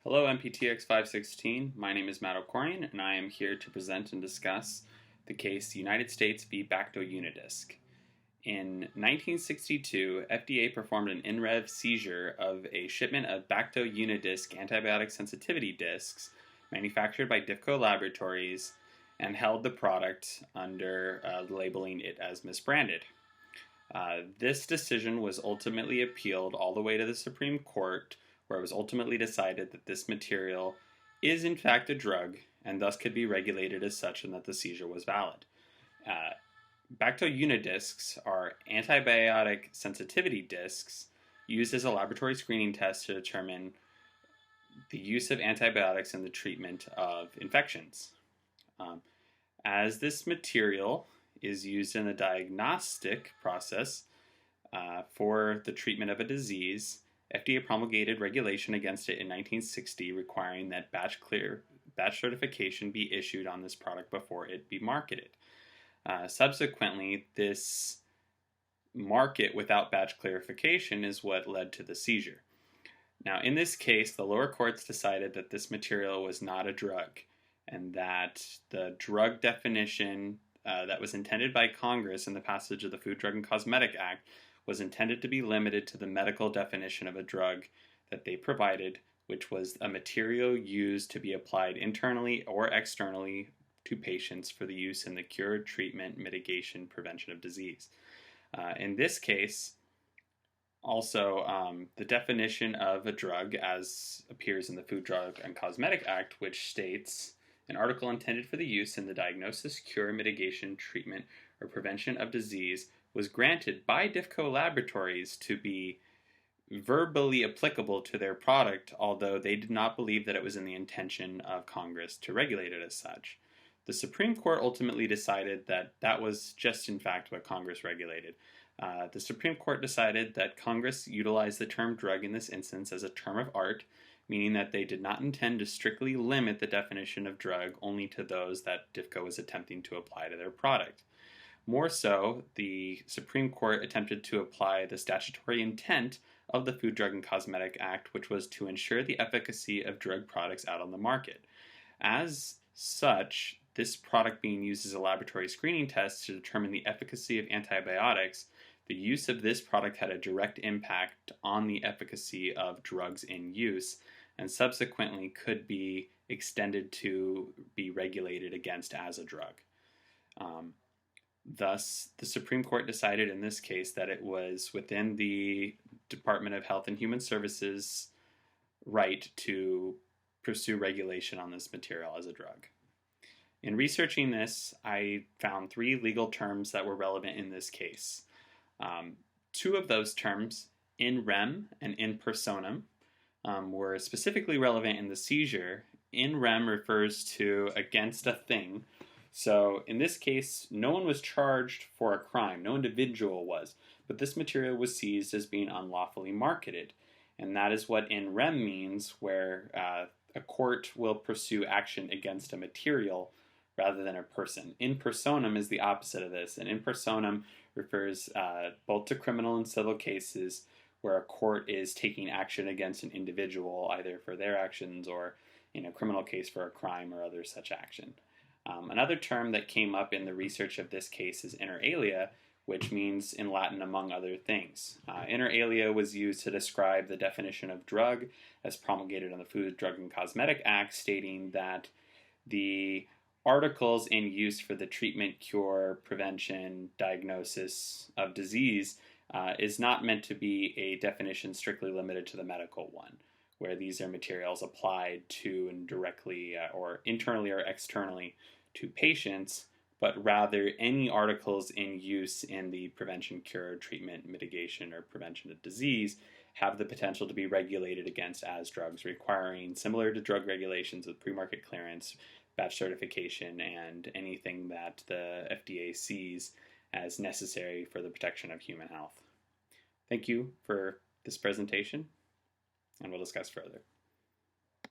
Hello, MPTX 516. My name is Okoorian, and I am here to present and discuss the case United States v. Bacto Unidisk. In 1962, FDA performed an in-rev seizure of a shipment of Bacto Unidisk antibiotic sensitivity discs manufactured by DIFCO Laboratories and held the product under labeling it as misbranded. This decision was ultimately appealed all the way to the Supreme Court, where it was ultimately decided that this material is in fact a drug and thus could be regulated as such, and that the seizure was valid. Bacto Unidisks are antibiotic sensitivity discs used as a laboratory screening test to determine the use of antibiotics in the treatment of infections. As this material is used in the diagnostic process for the treatment of a disease, FDA promulgated regulation against it in 1960, requiring that batch certification be issued on this product before it be marketed. Subsequently, this market without batch clarification is what led to the seizure. Now, in this case, the lower courts decided that this material was not a drug, and that the drug definition that was intended by Congress in the passage of the Food, Drug, and Cosmetic Act was intended to be limited to the medical definition of a drug that they provided, which was a material used to be applied internally or externally to patients for the use in the cure, treatment, mitigation, prevention of disease. In this case, also, the definition of a drug, as appears in the Food, Drug, and Cosmetic Act, which states an article intended for the use in the diagnosis, cure, mitigation, treatment, or prevention of disease, was granted by DIFCO Laboratories to be verbally applicable to their product, although they did not believe that it was in the intention of Congress to regulate it as such. The Supreme Court ultimately decided that that was just in fact what Congress regulated. The Supreme Court decided that Congress utilized the term drug in this instance as a term of art, meaning that they did not intend to strictly limit the definition of drug only to those that DIFCO was attempting to apply to their product. More so, the Supreme Court attempted to apply the statutory intent of the Food, Drug, and Cosmetic Act, which was to ensure the efficacy of drug products out on the market. As such, this product being used as a laboratory screening test to determine the efficacy of antibiotics, the use of this product had a direct impact on the efficacy of drugs in use, and subsequently could be extended to be regulated against as a drug. Thus, the Supreme Court decided in this case that it was within the Department of Health and Human Services' right to pursue regulation on this material as a drug. In researching this, I found three legal terms that were relevant in this case. Two of those terms, in rem and in personam, were specifically relevant in the seizure. In rem refers to against a thing. So in this case, no one was charged for a crime, no individual was, but this material was seized as being unlawfully marketed. And that is what in rem means, where a court will pursue action against a material rather than a person. In personam is the opposite of this, and in personam refers both to criminal and civil cases where a court is taking action against an individual, either for their actions or in a criminal case for a crime or other such action. Another term that came up in the research of this case is inter alia, which means in Latin among other things. Inter alia was used to describe the definition of drug as promulgated in the Food, Drug, and Cosmetic Act, stating that the articles in use for the treatment, cure, prevention, diagnosis of disease is not meant to be a definition strictly limited to the medical one, where these are materials applied to and directly or internally or externally to patients, but rather any articles in use in the prevention, cure, treatment, mitigation, or prevention of disease have the potential to be regulated against as drugs, requiring, similar to drug regulations with pre-market clearance, batch certification, and anything that the FDA sees as necessary for the protection of human health. Thank you for this presentation, and we'll discuss further.